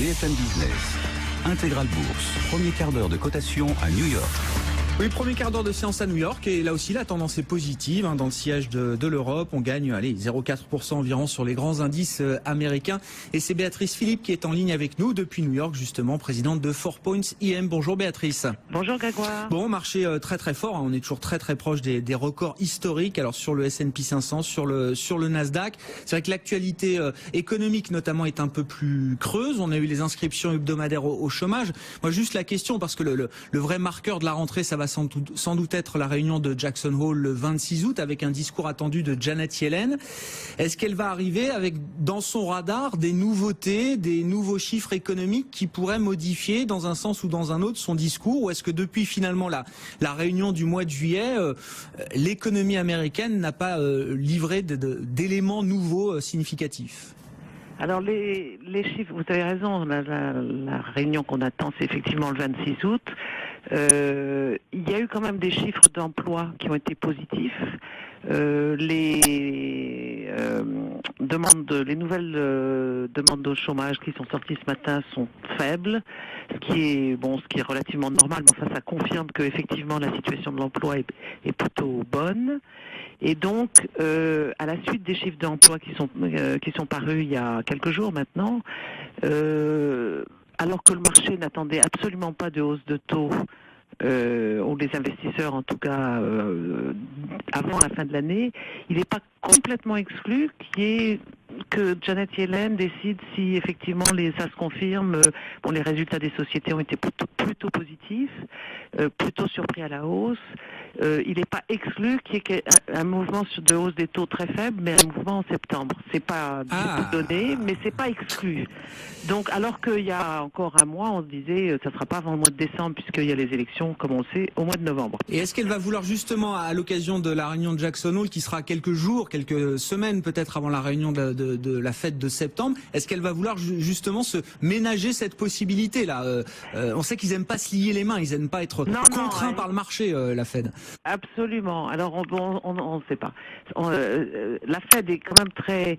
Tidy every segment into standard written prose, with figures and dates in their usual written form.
BFM Business, Intégral Bourse, premier quart d'heure de cotation à New York. Oui, premier quart d'heure de séance à New York et là aussi la tendance est positive dans le sillage de l'Europe. On gagne 0,4% environ sur les grands indices américains. Et c'est Béatrice Philippe qui est en ligne avec nous depuis New York justement, présidente de 4 Points IM. Bonjour Béatrice. Bonjour Grégoire. Bon, marché très très fort, on est toujours très très proche des records historiques. Alors sur le S&P 500, sur le Nasdaq, c'est vrai que l'actualité économique notamment est un peu plus creuse. On a eu les inscriptions hebdomadaires au chômage. Moi juste la question, parce que le vrai marqueur de la rentrée, ça va sans doute être la réunion de Jackson Hole le 26 août avec un discours attendu de Janet Yellen. Est-ce qu'elle va arriver avec dans son radar des nouveautés, des nouveaux chiffres économiques qui pourraient modifier dans un sens ou dans un autre son discours, ou est-ce que depuis finalement la réunion du mois de juillet, l'économie américaine n'a pas livré d'éléments nouveaux significatifs? Alors les chiffres, vous avez raison, la réunion qu'on attend c'est effectivement le 26 août. Il y a eu quand même des chiffres d'emploi qui ont été positifs. Les nouvelles demandes au chômage qui sont sorties ce matin sont faibles, ce qui est relativement normal, mais enfin ça confirme que effectivement la situation de l'emploi est plutôt bonne. Et donc, à la suite des chiffres d'emploi qui sont parus il y a quelques jours maintenant, alors que le marché n'attendait absolument pas de hausse de taux, ou les investisseurs en tout cas avant la fin de l'année, il n'est pas complètement exclu que Janet Yellen décide si effectivement ça se confirme. Les résultats des sociétés ont été plutôt positifs, plutôt surpris à la hausse. Il n'est pas exclu qu'il y ait un mouvement de hausse des taux très faible, mais un mouvement en septembre. C'est pas du tout donné, mais c'est pas exclu. Donc, alors qu'il y a encore un mois, on se disait ça sera pas avant le mois de décembre puisqu'il y a les élections, comme on le sait, au mois de novembre. Et est-ce qu'elle va vouloir justement, à l'occasion de la réunion de Jackson Hole, qui sera quelques jours, quelques semaines peut-être avant la réunion de la fête de septembre, est-ce qu'elle va vouloir justement se ménager cette possibilité-là? On sait qu'ils aiment pas se lier les mains, ils aiment pas être contraints par le marché, la Fed. Absolument. Alors on ne sait pas. La Fed est quand même très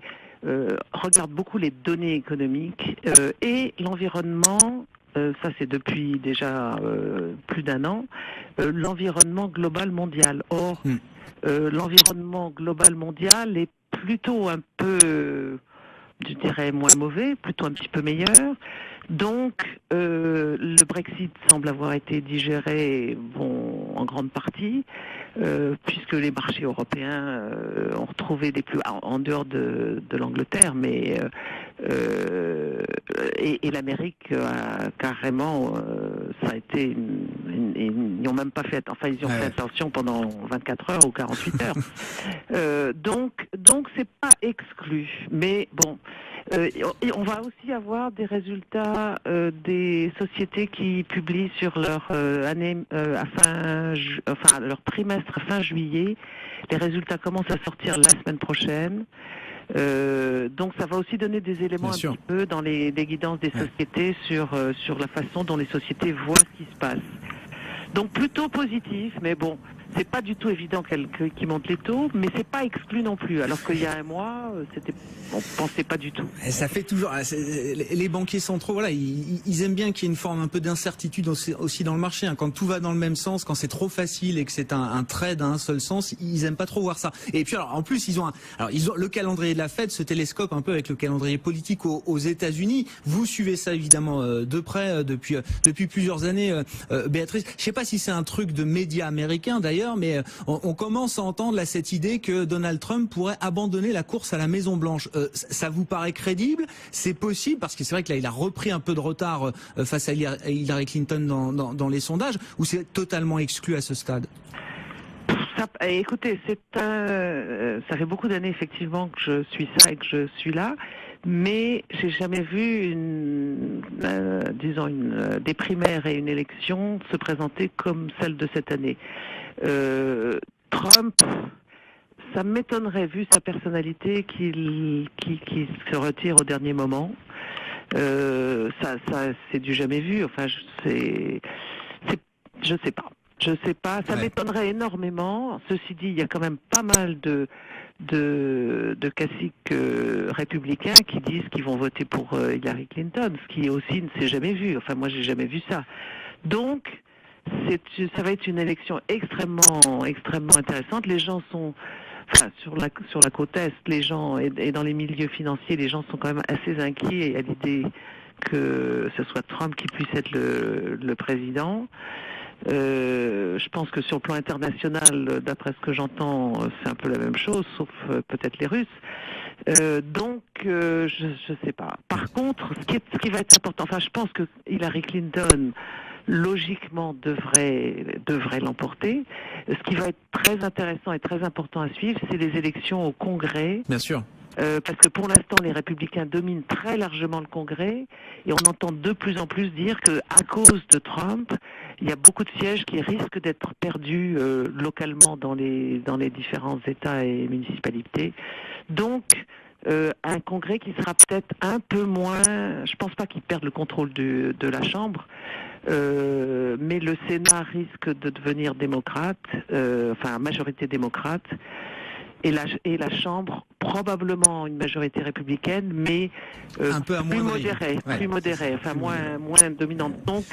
regarde beaucoup les données économiques et l'environnement. Ça c'est depuis déjà plus d'un an. L'environnement global mondial. Or, l'environnement global mondial est plutôt un peu, je dirais, moins mauvais, plutôt un petit peu meilleur. Donc, le Brexit semble avoir été digéré, en grande partie, puisque les marchés européens ont retrouvé des plus en dehors de l'Angleterre, mais et l'Amérique a carrément, ça a été, ils n'ont même pas fait, enfin ils ont fait attention pendant 24 heures ou 48 heures. Donc c'est pas exclu, mais bon. On va aussi avoir des résultats des sociétés qui publient sur leur année leur trimestre fin juillet. Les résultats commencent à sortir la semaine prochaine. Donc ça va aussi donner des éléments un petit peu dans les guidances des sociétés sur la façon dont les sociétés voient ce qui se passe. Donc plutôt positif, mais bon, c'est pas du tout évident qu'ils montent les taux, mais c'est pas exclu non plus. Alors qu'il y a un mois, on pensait pas du tout. Et ça fait toujours, les banquiers centraux, voilà, ils aiment bien qu'il y ait une forme un peu d'incertitude aussi dans le marché. Quand tout va dans le même sens, quand c'est trop facile et que c'est un trade à un seul sens, ils aiment pas trop voir ça. Et puis alors, en plus, ils ont le calendrier de la Fed se télescope un peu avec le calendrier politique aux États-Unis. Vous suivez ça évidemment de près depuis plusieurs années, Béatrice. Je sais pas si c'est un truc de médias américains d'ailleurs, mais on commence à entendre là cette idée que Donald Trump pourrait abandonner la course à la Maison Blanche. Ça vous paraît crédible? C'est possible? Parce que c'est vrai que là, il a repris un peu de retard face à Hillary Clinton dans les sondages, ou c'est totalement exclu à ce stade? Écoutez, ça fait beaucoup d'années effectivement que je suis ça et que je suis là, mais j'ai jamais vu des primaires et une élection se présenter comme celle de cette année. Trump, ça m'étonnerait, vu sa personnalité, qu'il se retire au dernier moment. Ça c'est du jamais vu. Enfin, je sais pas. Ça m'étonnerait énormément. Ceci dit, il y a quand même pas mal de de caciques républicains qui disent qu'ils vont voter pour Hillary Clinton, ce qui aussi ne s'est jamais vu. Enfin, moi, j'ai jamais vu ça. Donc, ça va être une élection extrêmement intéressante. Les gens sont, enfin, sur la côte est, les gens et dans les milieux financiers, les gens sont quand même assez inquiets à l'idée que ce soit Trump qui puisse être le président. Je pense que sur le plan international, d'après ce que j'entends, c'est un peu la même chose, sauf peut-être les Russes. Donc, je sais pas. Par contre, ce qui va être important, enfin, je pense que Hillary Clinton, logiquement, devrait l'emporter. Ce qui va être très intéressant et très important à suivre, c'est les élections au Congrès. Bien sûr. Parce que pour l'instant, les républicains dominent très largement le Congrès et on entend de plus en plus dire que à cause de Trump, il y a beaucoup de sièges qui risquent d'être perdus localement dans les différents États et municipalités. Donc, un Congrès qui sera peut-être un peu moins... Je pense pas qu'il perde le contrôle de la Chambre, mais le Sénat risque de devenir démocrate, enfin majorité démocrate. Et la Chambre, probablement une majorité républicaine, mais un peu plus modérée, enfin moins dominante. Donc,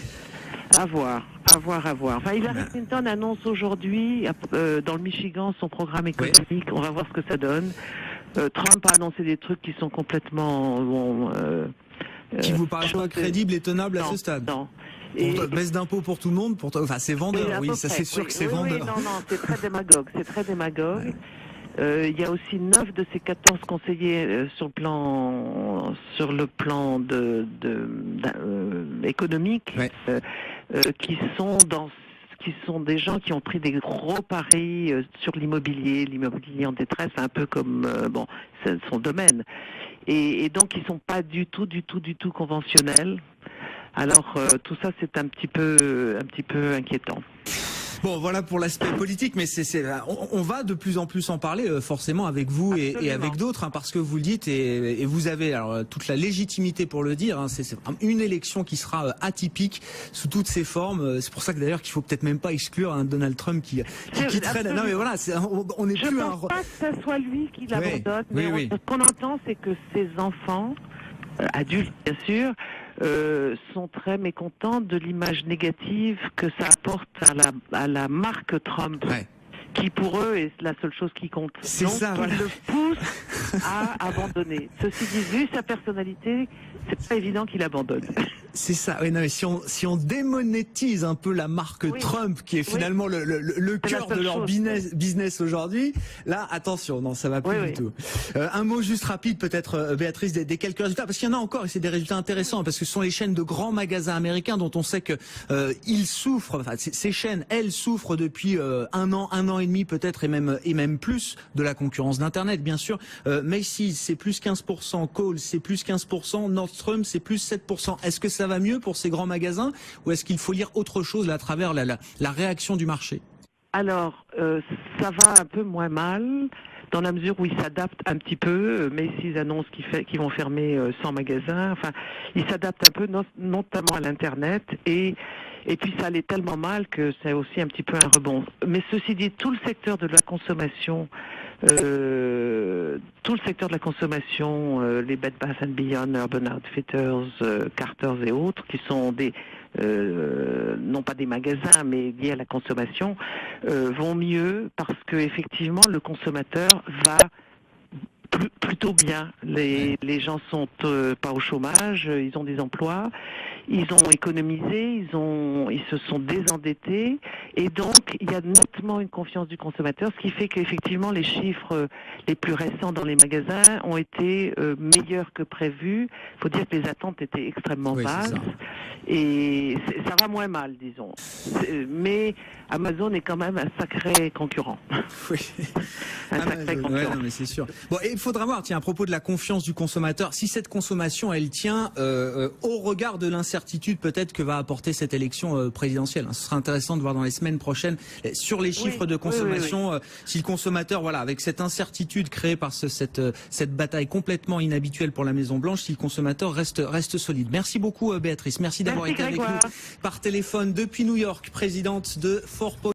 à voir. Enfin, Hillary Clinton annonce aujourd'hui, dans le Michigan, son programme économique. On va voir ce que ça donne. Trump a annoncé des trucs qui sont complètement... qui vous paraissent pas crédibles et tenables à ce stade? Non. Baisse d'impôts pour tout le monde, enfin c'est vendeur, oui, ça c'est sûr que c'est vendeur. Oui, non, c'est très démagogue. Il y a aussi 9 de ces 14 conseillers sur le plan économique qui sont des gens qui ont pris des gros paris sur l'immobilier en détresse, un peu comme c'est son domaine. Et donc ils sont pas du tout conventionnels. Alors tout ça c'est un petit peu inquiétant. Bon, voilà pour l'aspect politique, mais on va de plus en plus en parler forcément avec vous et avec d'autres, hein, parce que vous le dites et vous avez alors toute la légitimité pour le dire. Hein, c'est une élection qui sera atypique sous toutes ses formes. C'est pour ça que d'ailleurs qu'il faut peut-être même pas exclure un Donald Trump qui quitterait. Non, mais voilà, on est plus. Je pense pas que ce soit lui qui l'abandonne, mais ce qu'on entend, c'est que ses enfants, adultes bien sûr, sont très mécontents de l'image négative que ça apporte à la marque Trump, qui pour eux est la seule chose qui compte. C'est donc ça, ils le poussent à abandonner. Ceci dit, vu sa personnalité, c'est pas évident qu'il abandonne. C'est ça. Oui, non, mais si on démonétise un peu la marque Trump, qui est finalement le cœur de leur business aujourd'hui, là, attention, non, ça va plus du tout. Un mot juste rapide, peut-être, Béatrice, des quelques résultats, parce qu'il y en a encore, et c'est des résultats intéressants, parce que ce sont les chaînes de grands magasins américains dont on sait que ils souffrent. Enfin, ces chaînes, elles souffrent depuis un an et demi peut-être, et même plus de la concurrence d'Internet, bien sûr. Macy's, c'est plus 15%, Kohl's, c'est plus 15%, Nordstrom, c'est plus 7%. Est-ce que ça va mieux pour ces grands magasins ou est-ce qu'il faut lire autre chose là, à travers la réaction du marché? Alors, ça va un peu moins mal dans la mesure où ils s'adaptent un petit peu. Macy's annonce qu'ils vont fermer 100 magasins. Enfin, ils s'adaptent un peu, notamment à l'Internet et puis ça allait tellement mal que c'est aussi un petit peu un rebond. Mais ceci dit, tout le secteur de la consommation, les Bed Bath & Beyond, Urban Outfitters, Carter's et autres, qui sont non pas des magasins, mais liés à la consommation, vont mieux parce que effectivement le consommateur va plutôt bien. Les gens sont pas au chômage, ils ont des emplois, ils ont économisé, ils se sont désendettés et donc il y a nettement une confiance du consommateur, ce qui fait qu'effectivement les chiffres les plus récents dans les magasins ont été meilleurs que prévu. Il faut dire que les attentes étaient extrêmement basses et ça va moins mal, disons. Mais Amazon est quand même un sacré concurrent. Oui. Un sacré concurrent. Non, mais c'est sûr. Bon, et il faudra voir, tiens, à propos de la confiance du consommateur, si cette consommation, elle tient au regard de l'incertitude peut-être que va apporter cette élection présidentielle. Ce sera intéressant de voir dans les semaines prochaines sur les chiffres de consommation, si le consommateur, voilà, avec cette incertitude créée par cette bataille complètement inhabituelle pour la Maison Blanche, si le consommateur reste solide. Merci beaucoup, Béatrice. Merci d'avoir été avec nous par téléphone depuis New York, présidente de 4Point.